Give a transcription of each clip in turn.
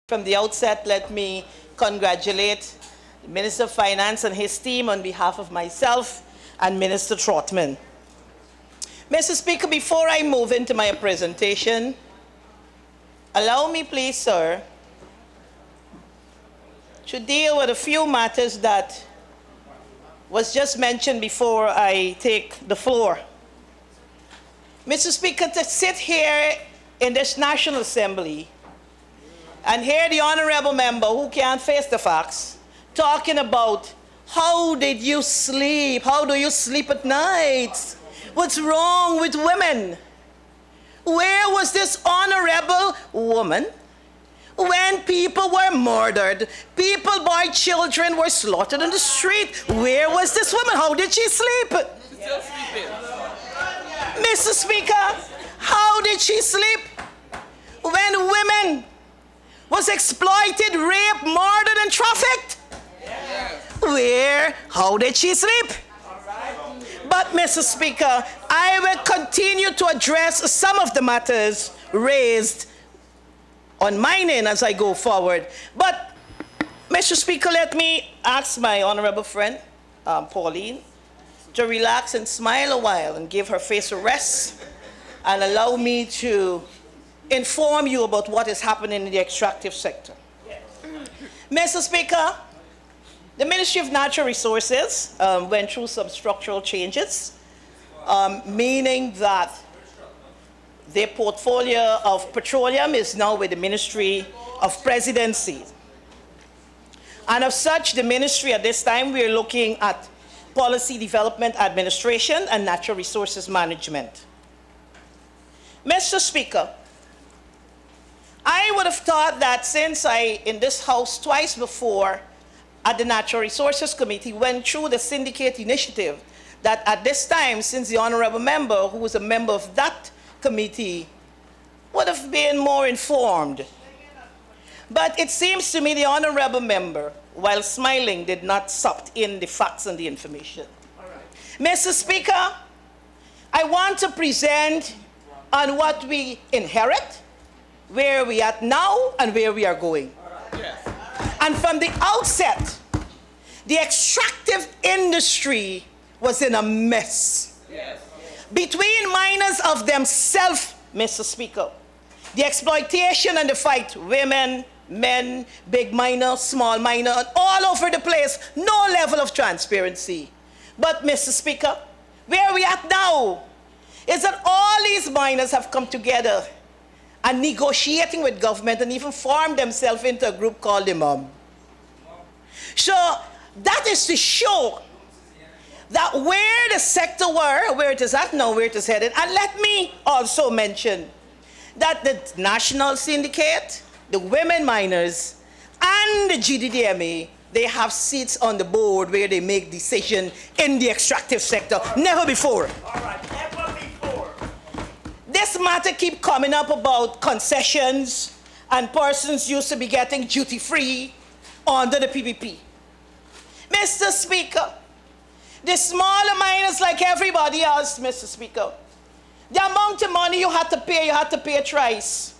From the outset, let me congratulate the Minister of Finance and his team on behalf of myself and Minister Trotman. Mr. Speaker, before I move into my presentation, allow me, please, sir, to deal with a few matters that was just mentioned before I take the floor. Mr. Speaker, to sit here in this National Assembly and hear the honorable member who can't face the facts talking about how did you sleep? How do you sleep at night? What's wrong with women? Where was this honorable woman when people were murdered? People by children were slaughtered on the street. Where was this woman? How did she sleep? Still sleeping. Mr. Speaker, how did she sleep when women was exploited, raped, murdered, and trafficked? Where? How did she sleep? But, Mr. Speaker, I will continue to address some of the matters raised on my name as I go forward. But, Mr. Speaker, let me ask my honorable friend, Pauline, to relax and smile a while and give her face a rest and allow me to inform you about what is happening in the extractive sector. Mr. Speaker, the Ministry of Natural Resources went through some structural changes, meaning that their portfolio of petroleum is now with the Ministry of Presidency. And of such, the ministry at this time, we are looking at Policy Development Administration and Natural Resources Management. Mr. Speaker, I would have thought that since I, in this House twice before, at the Natural Resources Committee, went through the syndicate initiative, that at this time, since the honorable member, who was a member of that committee, would have been more informed. But it seems to me the honorable member, while smiling, did not suck in the facts and the information. Mr. Speaker, I want to present on what we inherit, where we are now, and where we are going. Yes. And from the outset, the extractive industry was in a mess. Yes. Between miners of themselves, Mr. Speaker, the exploitation and the fight, women, men, big miner, small miner, and all over the place, no level of transparency. But, Mr. Speaker, where we are now is that all these miners have come together and negotiating with government and even formed themselves into a group called the MOM. So that is to show that where the sector were, where it is at now, where it is headed. And let me also mention that the National Syndicate, the women miners, and the GDDMA, they have seats on the board where they make decisions in the extractive sector. Never before. All right, never before. This matter keep coming up about concessions and persons used to be getting duty-free under the PPP. Mr. Speaker, the smaller miners like everybody else, Mr. Speaker, the amount of money you had to pay twice.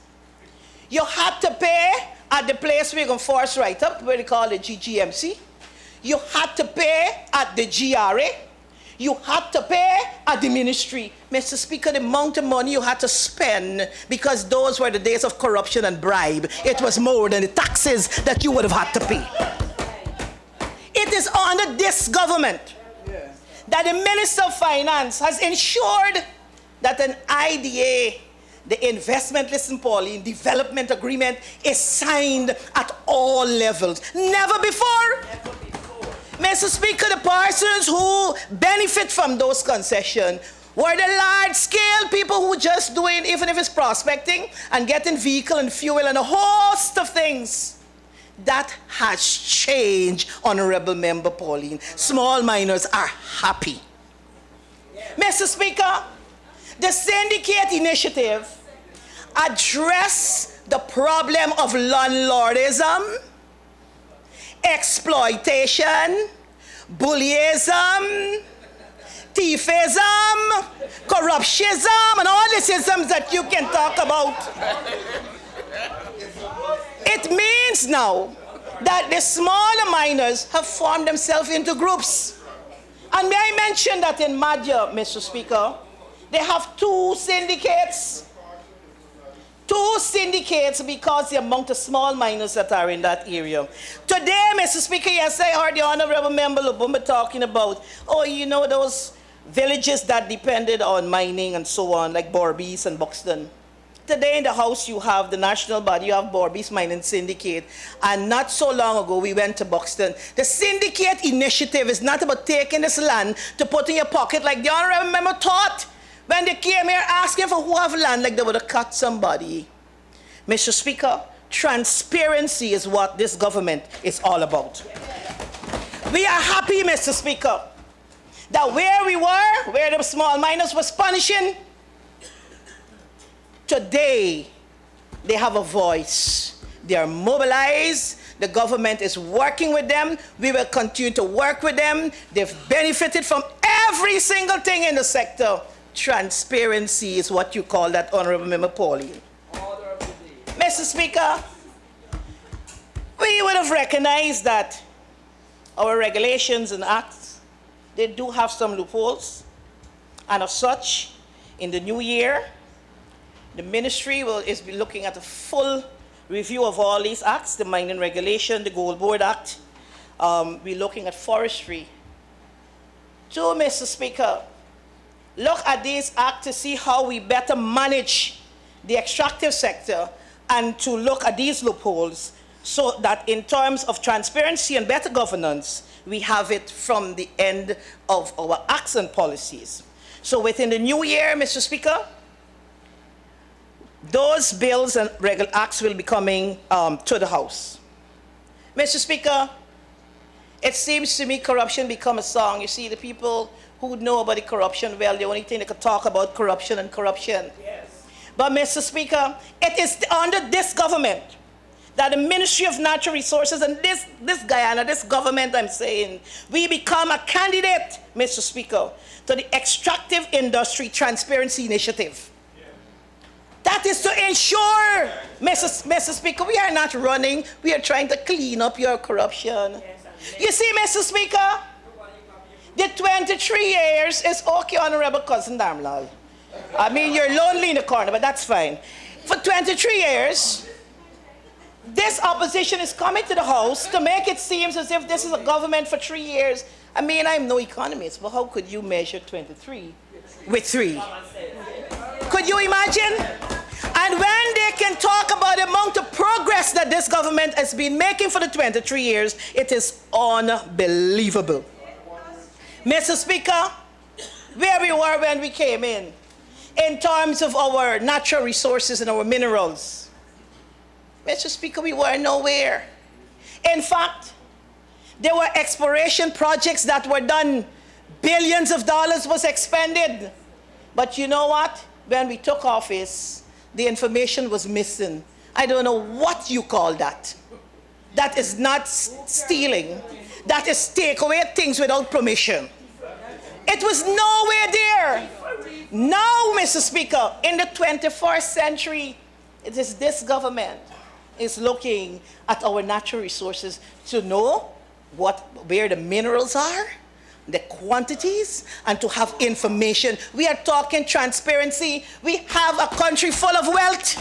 You had to pay at the place we're going to force right up, where they call it GGMC. You had to pay at the GRA. You had to pay at the ministry. Mr. Speaker, the amount of money you had to spend, because those were the days of corruption and bribe, it was more than the taxes that you would have had to pay. It is under this government that the Minister of Finance has ensured that an IDA, the investment, listen, Pauline, development agreement is signed at all levels. Never before. Mr. Speaker, the persons who benefit from those concessions were the large-scale people who just doing, even if it's prospecting, and getting vehicle and fuel and a host of things. That has changed, Honorable Member Pauline. Small miners are happy. Mr. Speaker, the syndicate initiative address the problem of landlordism, exploitation, bullyism, thiefism, corruptionism, and all these isms that you can talk about. It means means now that the smaller miners have formed themselves into groups. And may I mention that in Madhya, Mr. Speaker, they have two syndicates. Two syndicates because the amount of small miners that are in that area. Today, Mr. Speaker, yes, I heard the Honorable Member Lubumba talking about, oh, you know, those villages that depended on mining and so on, like Broomes and Buxton. Today in the House, you have the national body, you have Broomes Mining Syndicate, and not so long ago, we went to Buxton. The syndicate initiative is not about taking this land to put in your pocket like the Honorable Member thought. When they came here asking for who have land, like they would have cut somebody. Mr. Speaker, transparency is what this government is all about. We are happy, Mr. Speaker, that where we were, where the small miners was punishing, today they have a voice. They are mobilized. The government is working with them. We will continue to work with them. They've benefited from every single thing in the sector. Transparency is what you call that, Honorable Member Pauline. Mr. Speaker, we would have recognized that our regulations and acts, they do have some loopholes. And as such, in the new year, the ministry is looking at a full review of all these acts, the mining regulation, the Gold Board Act. We're looking at forestry. So, Mr. Speaker, look at this act to see how we better manage the extractive sector and to look at these loopholes so that in terms of transparency and better governance, we have it from the end of our acts and policies. So within the new year, Mr. Speaker, those bills and regular acts will be coming to the House. Mr. Speaker, it seems to me corruption become a song. You see, the people who know about the corruption, well, the only thing they could talk about corruption and corruption. Yes. But, Mr. Speaker, it is under this government that the Ministry of Natural Resources and this Guyana, this government I'm saying, we become a candidate, Mr. Speaker, to the Extractive Industry Transparency Initiative. Yeah. That is to ensure, Mr. Speaker, we are not running, we are trying to clean up your corruption. Yes, you see, Mr. Speaker, the 23 years is okay, Honorable Cousin Damlal. I mean, you're lonely in the corner, but that's fine. For 23 years, this opposition is coming to the House to make it seem as if this is a government for 3 years. I mean, I'm no economist, but how could you measure 23 with 3? Could you imagine? And when they can talk about the amount of progress that this government has been making for the 23 years, it is unbelievable. Mr. Speaker, where we were when we came in terms of our natural resources and our minerals, Mr. Speaker, we were nowhere. In fact, there were exploration projects that were done. Billions of dollars was expended. But you know what? When we took office, the information was missing. I don't know what you call that. That is not stealing. That is take away things without permission. It was nowhere there. Now, Mr. Speaker, in the 21st century, it is this government is looking at our natural resources to know where the minerals are, the quantities, and to have information. We are talking transparency. We have a country full of wealth,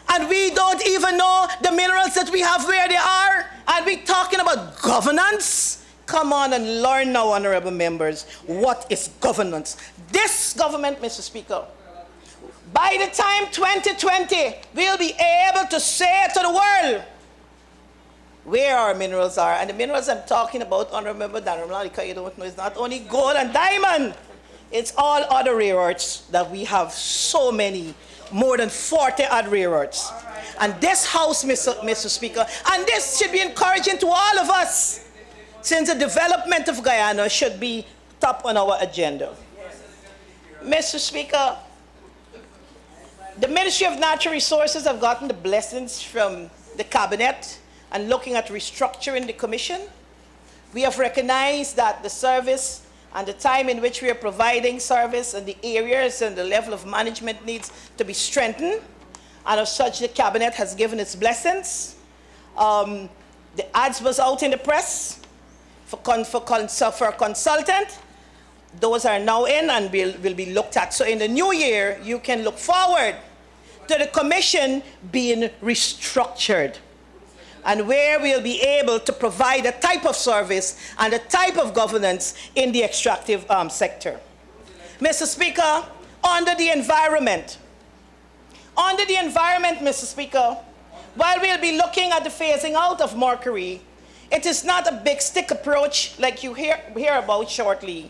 and we don't even know the minerals that we have where they are, and we're talking about governance. Come on and learn now, honorable members, what is governance. This government, Mr. Speaker, by the time 2020, we'll be able to say to the world where our minerals are. And the minerals I'm talking about, honorable member Darumla, you don't know, it's not only gold and diamond. It's all other rare earths that we have so many, more than 40 odd rare earths. And this House, Mr. Speaker, and this should be encouraging to all of us, since the development of Guyana should be top on our agenda. Mr. Speaker, the Ministry of Natural Resources have gotten the blessings from the Cabinet and looking at restructuring the Commission. We have recognized that the service and the time in which we are providing service and the areas and the level of management needs to be strengthened. And as such, the Cabinet has given its blessings. The ads was out in the press for a consultant. Those are now in and will be looked at. So in the new year, you can look forward to the commission being restructured, and where we'll be able to provide a type of service and a type of governance in the extractive sector. Mr. Speaker, under the environment, Mr. Speaker, while we'll be looking at the phasing out of mercury, it is not a big stick approach like you hear about shortly.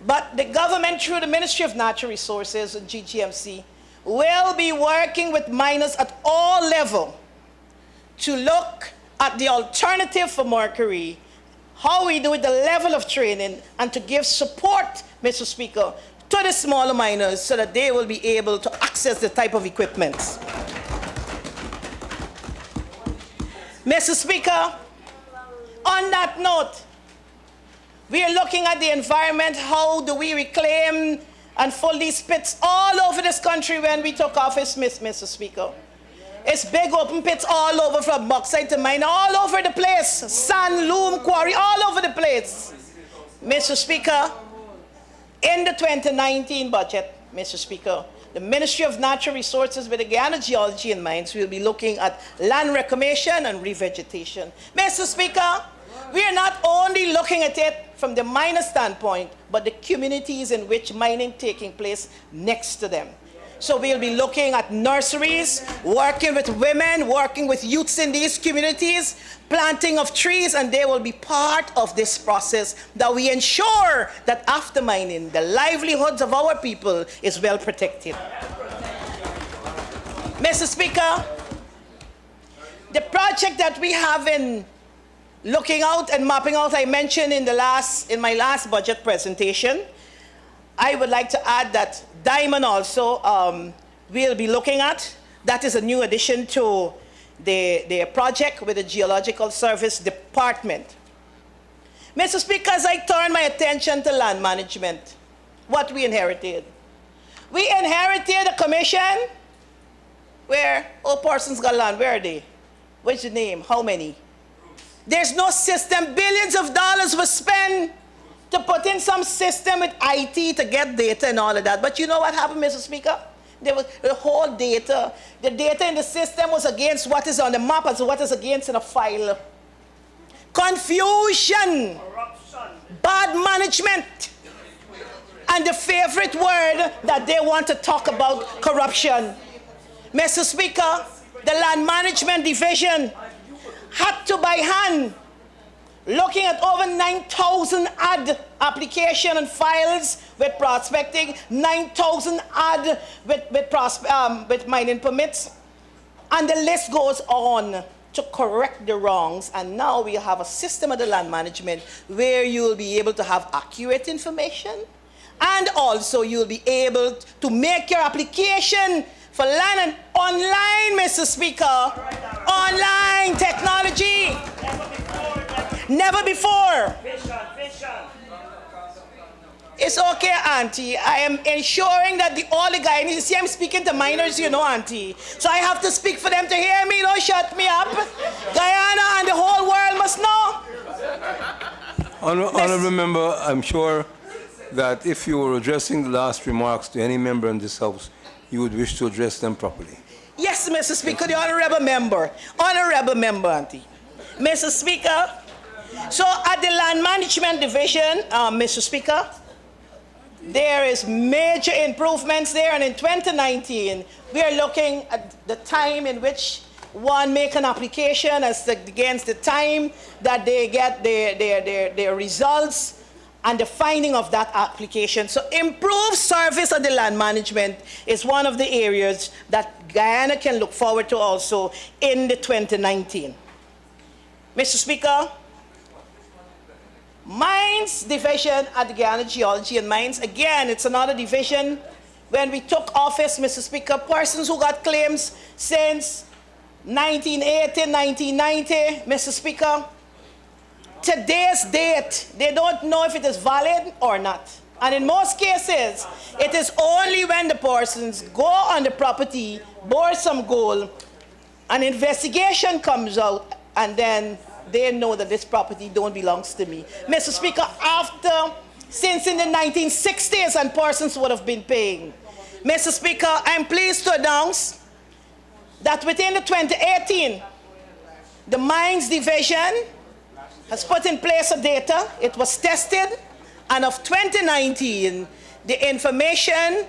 But the government, through the Ministry of Natural Resources and GGMC, will be working with miners at all levels to look at the alternative for mercury, how we do it, the level of training, and to give support, Mr. Speaker, to the smaller miners so that they will be able to access the type of equipment. Mr. Speaker, on that note, we are looking at the environment. How do we reclaim and fill these pits all over this country when we took office, Mr. Speaker? It's big open pits all over, from bauxite to mine, all over the place. Sand, loom, quarry, all over the place. Mr. Speaker, in the 2019 budget, Mr. Speaker, the Ministry of Natural Resources with the Guyana Geology and Mines will be looking at land reclamation and revegetation. Mr. Speaker, we are not only looking at it from the miner standpoint, but the communities in which mining taking place next to them. So we'll be looking at nurseries, working with women, working with youths in these communities, planting of trees, and they will be part of this process that we ensure that after mining, the livelihoods of our people is well protected. Mr. Speaker, the project that we have in looking out and mapping out, I mentioned in my last budget presentation. I would like to add that Diamond also we'll be looking at. That is a new addition to the project with the Geological Service Department. Mr. Speaker, as I turn my attention to land management, what we inherited. We inherited a commission where all persons got land. Where are they? What's the name? How many? There's no system. Billions of dollars were spent to put in some system with IT to get data and all of that. But you know what happened, Mr. Speaker? There was the whole data. The data in the system was against what is on the map as what is against in a file. Confusion. Corruption. Bad management. And the favorite word that they want to talk about, corruption. Mr. Speaker, the Land Management Division had to by hand, looking at over 9,000 ad application and files with prospecting, 9,000 ad with mining permits, and the list goes on to correct the wrongs. And now we have a system of the land management where you will be able to have accurate information, and also you'll be able to make your application for land and online, Mr. Speaker. Online technology. Never before. It's okay, Auntie. I am ensuring that all the Guyanese, you see I'm speaking to minors, you know, Auntie. So I have to speak for them to hear me, don't shut me up. Guyana and the whole world must know. Honourable Member, I'm sure that if you were addressing the last remarks to any member in this House, you would wish to address them properly. Yes, Mr. Speaker, the honourable member, Auntie. Mr. Speaker, so at the Land Management Division, Mr. Speaker, there is major improvements there, and in 2019, we are looking at the time in which one make an application as against the time that they get their results and the finding of that application. So improved service of the land management is one of the areas that Guyana can look forward to also in the 2019. Mr. Speaker, Mines Division at the Guyana Geology and Mines, again, it's another division. When we took office, Mr. Speaker, persons who got claims since 1980, 1990, Mr. Speaker, today's date, they don't know if it is valid or not. And in most cases, it is only when the persons go on the property, bore some gold, an investigation comes out, and then they know that this property don't belongs to me. Mr. Speaker, since in the 1960s, and persons would have been paying. Mr. Speaker, I'm pleased to announce that within the 2018, the Mines Division has put in place a data. It was tested, and of 2019, the information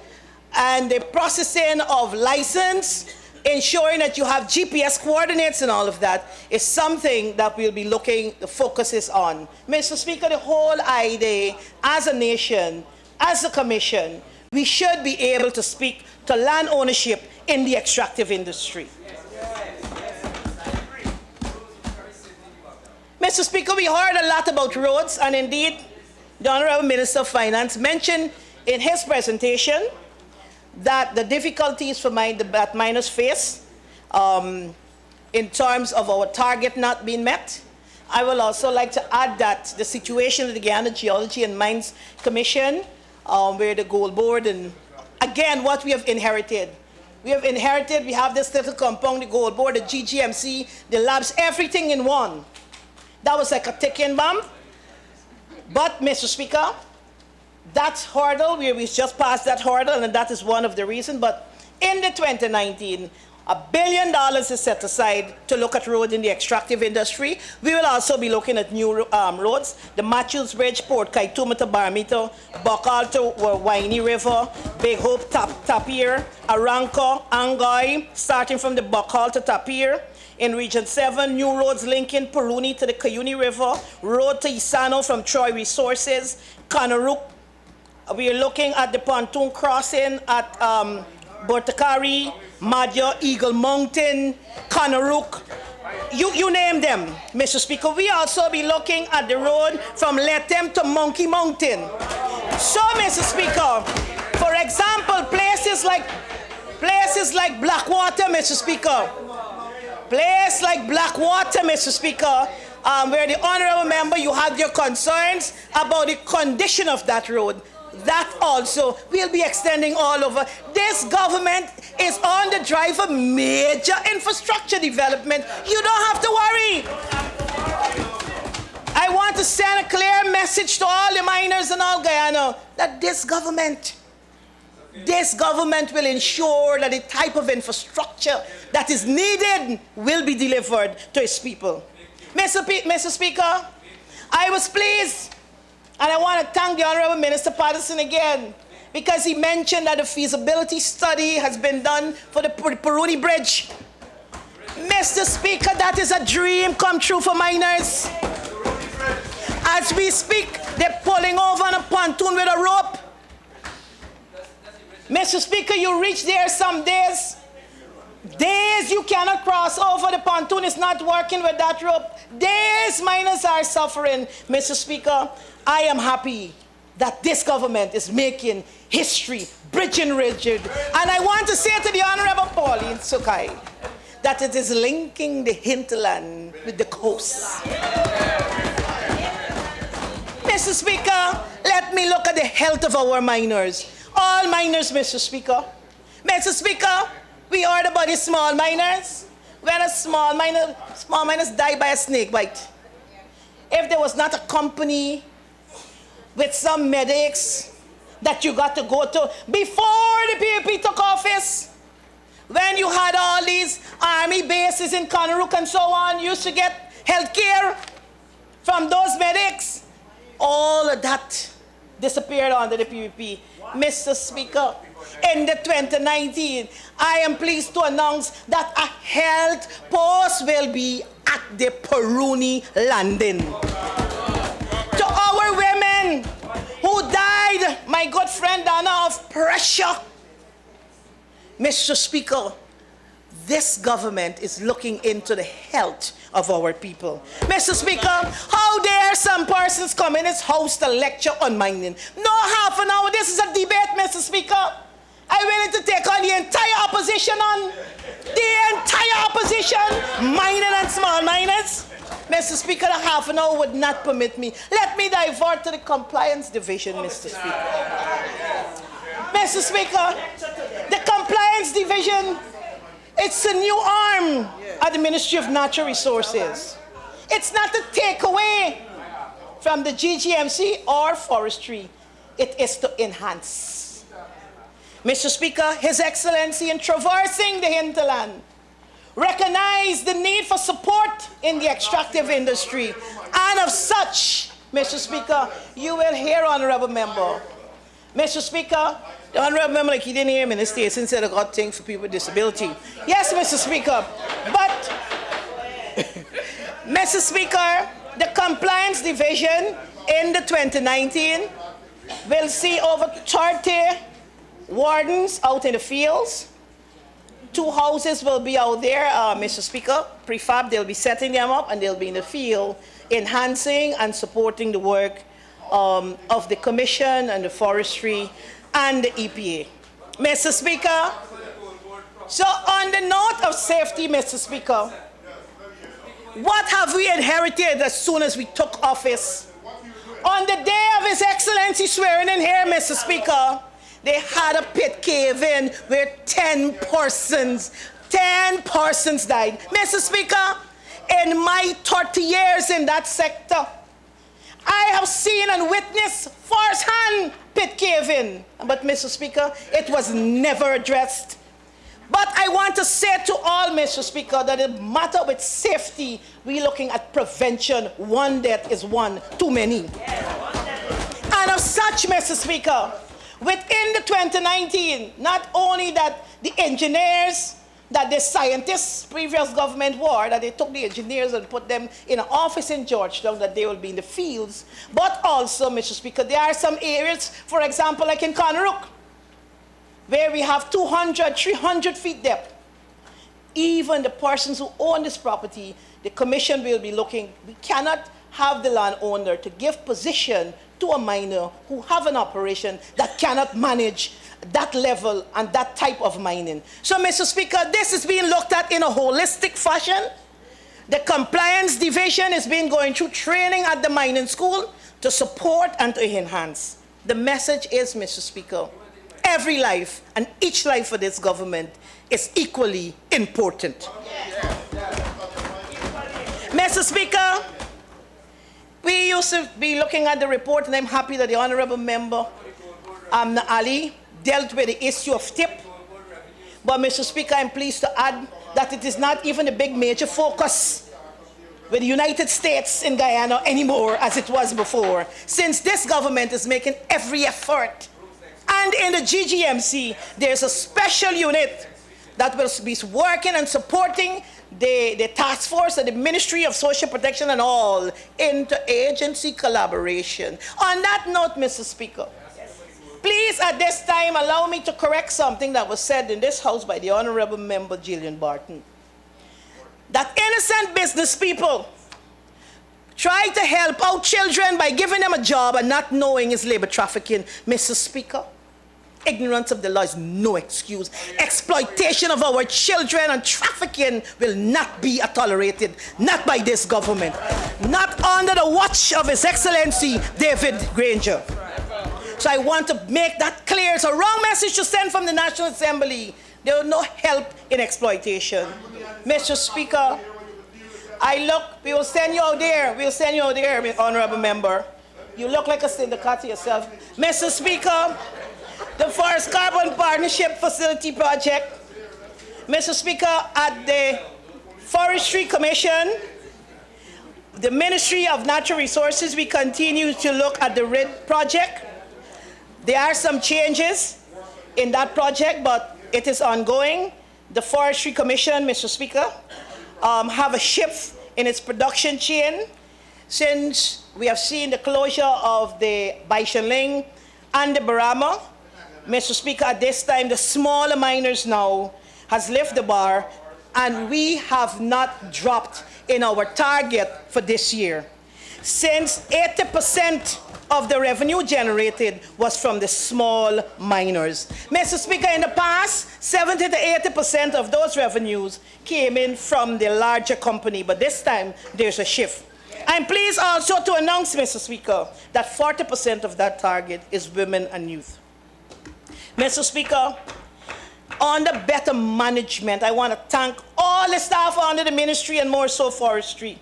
and the processing of license, ensuring that you have GPS coordinates and all of that, is something that we'll be looking, the focus is on. Mr. Speaker, the whole idea, as a nation, as a commission, we should be able to speak to land ownership in the extractive industry. Mr. Speaker, we heard a lot about roads, and indeed, the Honorable Minister of Finance mentioned in his presentation that the difficulties that miners face in terms of our target not being met. I will also like to add that the situation of the Guyana Geology and Mines Commission, where the Gold Board, and again, what we have inherited. We have this little compound, the Gold Board, the GGMC, the labs, everything in one. That was like a ticking bomb. But, Mr. Speaker, that hurdle, we just passed that hurdle, and that is one of the reasons. But in the 2019, $1 billion is set aside to look at roads in the extractive industry. We will also be looking at new roads. The Matthews Bridge, Port Kaituma to Barmito, Bokal to Waini River, Big Hope, Tapir, Aranco, Angoy, starting from the Bokal to Tapir. In Region 7, new roads linking Puruni to the Cuyuni River, road to Isano from Troy Resources, Kanaruk. We are looking at the pontoon crossing at Bortakari, Madja, Eagle Mountain, Kanaruk. You name them, Mr. Speaker. We also be looking at the road from Letem to Monkey Mountain. So, Mr. Speaker, for example, places like Blackwater, Mr. Speaker. Place like Blackwater, Mr. Speaker, where the honorable member, you have your concerns about the condition of that road. That also will be extending all over. This government is on the drive of major infrastructure development. You don't have to worry. I want to send a clear message to all the miners in all Guyana that this government will ensure that the type of infrastructure that is needed will be delivered to its people. Mr. Speaker, I was pleased, and I want to thank the Honorable Minister Patterson again, because he mentioned that a feasibility study has been done for the Puruni Bridge. Mr. Speaker, that is a dream come true for miners. As we speak, they're pulling over on a pontoon with a rope. Mr. Speaker, you reach there some days you cannot cross over. The pontoon is not working with that rope. Days miners are suffering. Mr. Speaker, I am happy that this government is making history, bridging rigid. And I want to say to the Honorable Pauline Sukai that it is linking the hinterland with the coast. Mr. Speaker, let me look at the health of our miners. All miners, Mr. Speaker. Mr. Speaker, we heard about the small miners. When a small miners die by a snake bite. If there was not a company with some medics that you got to go to before the PAP took office, when you had all these army bases in Kanaruk and so on, you used to get health care from those medics. All of that disappeared under the PPP. Mr. Speaker, in the 2019, I am pleased to announce that a health post will be at the Puruni landing. To our women who died, my good friend Dana, of pressure. Mr. Speaker, this government is looking into the health of our people. Mr. Speaker, how dare some persons come in this house to lecture on mining? No half an hour. This is a debate, Mr. Speaker. I'm willing to take on the entire opposition mining and small miners. Mr. Speaker, a half an hour would not permit me. Let me divert to the compliance division, Mr. Speaker. Mr. Speaker, the compliance division It's a new arm at the Ministry of Natural Resources. It's not a takeaway from the GGMC or Forestry. It is to enhance. Mr. Speaker, His Excellency, in traversing the hinterland, recognize the need for support in the extractive industry. And of such, Mr. Speaker, you will hear, Honorable Member. Mr. Speaker, the Honorable Member, like he didn't hear him in the States, and said I got things for people with disability. Yes, Mr. Speaker, but, Mr. Speaker, the Compliance Division in the 2019 will see over 30 wardens out in the fields. 2 houses will be out there, Mr. Speaker, prefab. They'll be setting them up and they'll be in the field enhancing and supporting the work of the Commission and the Forestry and the EPA. Mr. Speaker, so on the note of safety, Mr. Speaker, what have we inherited as soon as we took office? On the day of His Excellency swearing in here, Mr. Speaker, they had a pit cave in where 10 persons died. Mr. Speaker, in my 30 years in that sector, I have seen and witnessed first-hand pit cave in. But Mr. Speaker, it was never addressed. But I want to say to all, Mr. Speaker, that the matter with safety, we're looking at prevention. One death is one too many. And of such, Mr. Speaker, within the 2019, not only that the engineers, that the scientists, previous government were, that they took the engineers and put them in an office in Georgetown, that they will be in the fields, but also, Mr. Speaker, there are some areas, for example, like in Conrook, where we have 200, 300 feet depth. Even the persons who own this property, the Commission will be looking. We cannot have the landowner to give position to a miner who have an operation that cannot manage that level and that type of mining. So, Mr. Speaker, this is being looked at in a holistic fashion. The Compliance Division is being going through training at the mining school to support and to enhance. The message is, Mr. Speaker, every life and each life for this government is equally important. Mr. Speaker, we used to be looking at the report, and I'm happy that the Honorable Member Amna Ali dealt with the issue of tip. But, Mr. Speaker, I'm pleased to add that it is not even a big major focus with the United States in Guyana anymore as it was before, since this government is making every effort. And in the GGMC, there's a special unit that will be working and supporting the task force and the Ministry of Social Protection and all interagency collaboration. On that note, Mr. Speaker, please at this time allow me to correct something that was said in this House by the Honorable Member Jillian Barton. That innocent business people try to help out children by giving them a job and not knowing is labor trafficking. Mr. Speaker, ignorance of the law is no excuse. Exploitation of our children and trafficking will not be tolerated, not by this government, not under the watch of His Excellency David Granger. So I want to make that clear. It's a wrong message to send from the National Assembly. There is no help in exploitation. Mr. Speaker, we will send you out there. We'll send you out there, Honorable Member. You look like a syndicate yourself. Mr. Speaker, the Forest Carbon Partnership Facility Project. Mr. Speaker, at the Forestry Commission, the Ministry of Natural Resources, we continue to look at the RID project. There are some changes in that project, but it is ongoing. The Forestry Commission, Mr. Speaker, have a shift in its production chain since we have seen the closure of the Baishanling and the Barama. Mr. Speaker, at this time, the smaller miners now has lifted the bar, and we have not dropped in our target for this year. Since 80% of the revenue generated was from the small miners. Mr. Speaker, in the past, 70 to 80% of those revenues came in from the larger company, but this time there's a shift. I'm pleased also to announce, Mr. Speaker, that 40% of that target is women and youth. Mr. Speaker, under better management. I want to thank all the staff under the ministry and more so Forestry.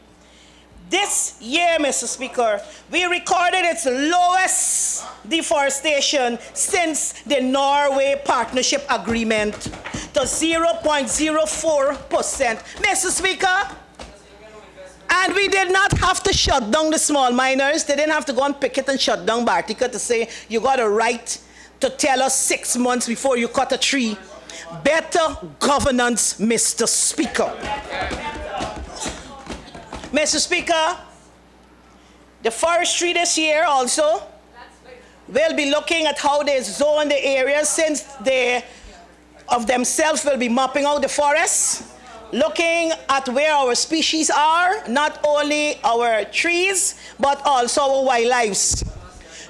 This year, Mr. Speaker, we recorded its lowest deforestation since the Norway Partnership Agreement to 0.04%. Mr. Speaker, and we did not have to shut down the small miners. They didn't have to go and picket and shut down Bartica to say, you got a right to tell us 6 months before you cut a tree. Better governance, Mr. Speaker. Mr. Speaker, the Forestry this year also will be looking at how they zone the areas, since they of themselves will be mapping out the forests, looking at where our species are, not only our trees, but also our wildlife.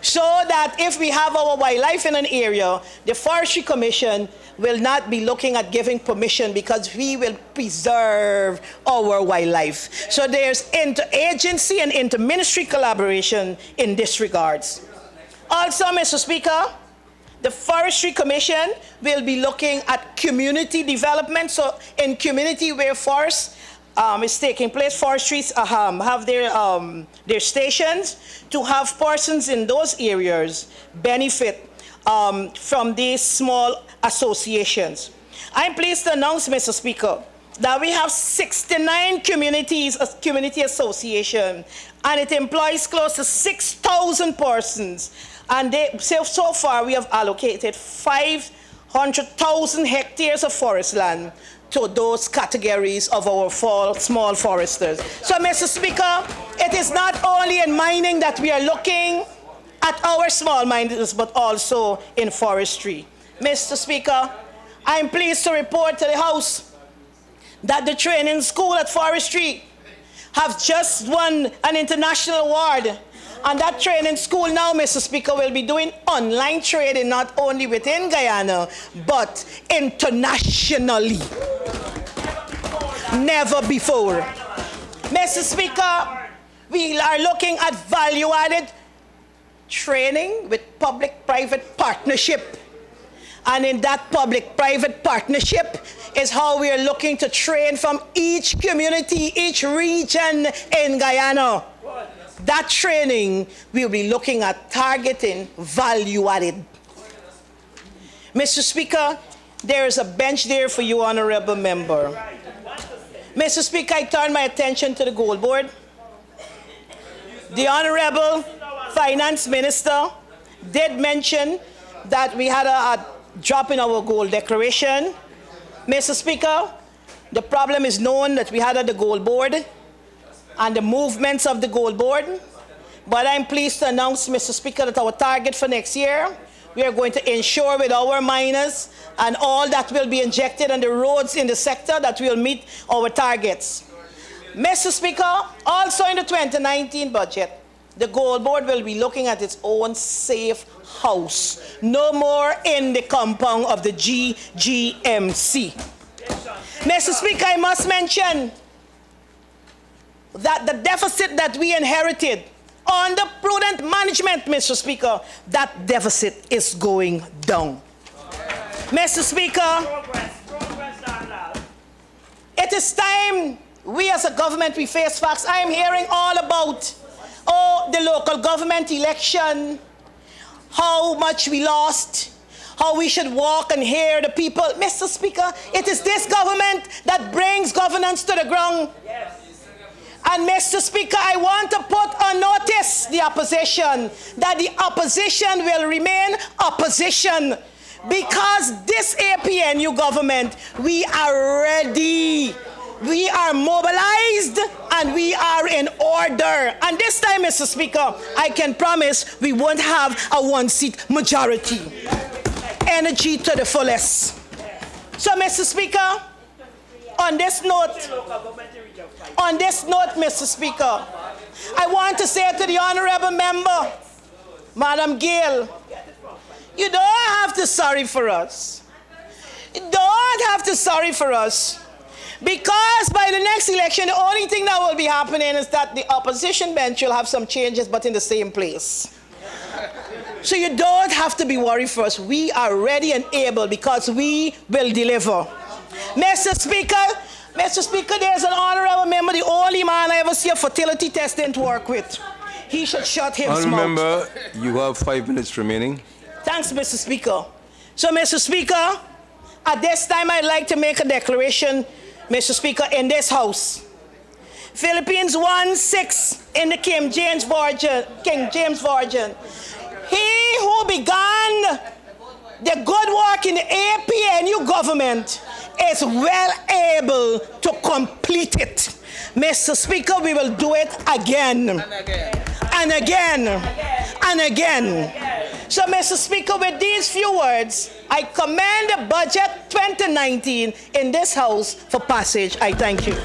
So that if we have our wildlife in an area, the Forestry Commission will not be looking at giving permission, because we will preserve our wildlife. So there's interagency and interministry collaboration in this regards. Also, Mr. Speaker, the Forestry Commission will be looking at community development. So in community where forest is taking place, forestries have their stations, to have persons in those areas benefit from these small associations. I'm pleased to announce, Mr. Speaker, that we have 69 community associations, and it employs close to 6,000 persons. And so far, we have allocated 500,000 hectares of forest land to those categories of our small foresters. So, Mr. Speaker, it is not only in mining that we are looking at our small miners, but also in forestry. Mr. Speaker, I am pleased to report to the House that the training school at Forestry have just won an international award. And that training school now, Mr. Speaker, will be doing online trading not only within Guyana, but internationally. Never before. Mr. Speaker, we are looking at value-added training with public-private partnership. And in that public-private partnership is how we are looking to train from each community, each region in Guyana. That training, we'll be looking at targeting value-added. Mr. Speaker, there is a bench there for you, honorable member. Mr. Speaker, I turn my attention to the Gold Board. The Honorable Finance Minister did mention that we had a drop in our gold declaration. Mr. Speaker, the problem is known that we had at the Gold Board and the movements of the Gold Board. But I'm pleased to announce, Mr. Speaker, that our target for next year, we are going to ensure with our miners and all that will be injected on the roads in the sector that we'll meet our targets. Mr. Speaker, also in the 2019 budget, the Gold Board will be looking at its own safe house. No more in the compound of the GGMC. Mr. Speaker, I must mention that the deficit that we inherited under prudent management, Mr. Speaker, that deficit is going down. Mr. Speaker, it is time we as a government, we face facts. I am hearing all about, the local government election, how much we lost, how we should walk and hear the people. Mr. Speaker, it is this government that brings governance to the ground. Yes. And Mr. Speaker, I want to put on notice the opposition that the opposition will remain opposition, because this APNU government, we are ready. We are mobilized and we are in order. And this time, Mr. Speaker, I can promise we won't have a one-seat majority. Energy to the fullest. So, Mr. Speaker, on this note, Mr. Speaker, I want to say to the honorable member, Madam Gail, you don't have to sorry for us. You don't have to sorry for us. Because by the next election, the only thing that will be happening is that the opposition bench will have some changes, but in the same place. So you don't have to be worried for us. We are ready and able because we will deliver. Mr. Speaker, there's an honorable member, the only man I ever see a fertility test didn't work with. He should shut his mouth. Member, you have 5 minutes remaining. Thanks, Mr. Speaker. So, Mr. Speaker, at this time I'd like to make a declaration, Mr. Speaker, in this House. Philippines 1:6 in the King James Version. He who began the good work in the APNU government is well able to complete it. Mr. Speaker, we will do it again. And again. And again. So, Mr. Speaker, with these few words, I commend the budget 2019 in this House for passage. I thank you.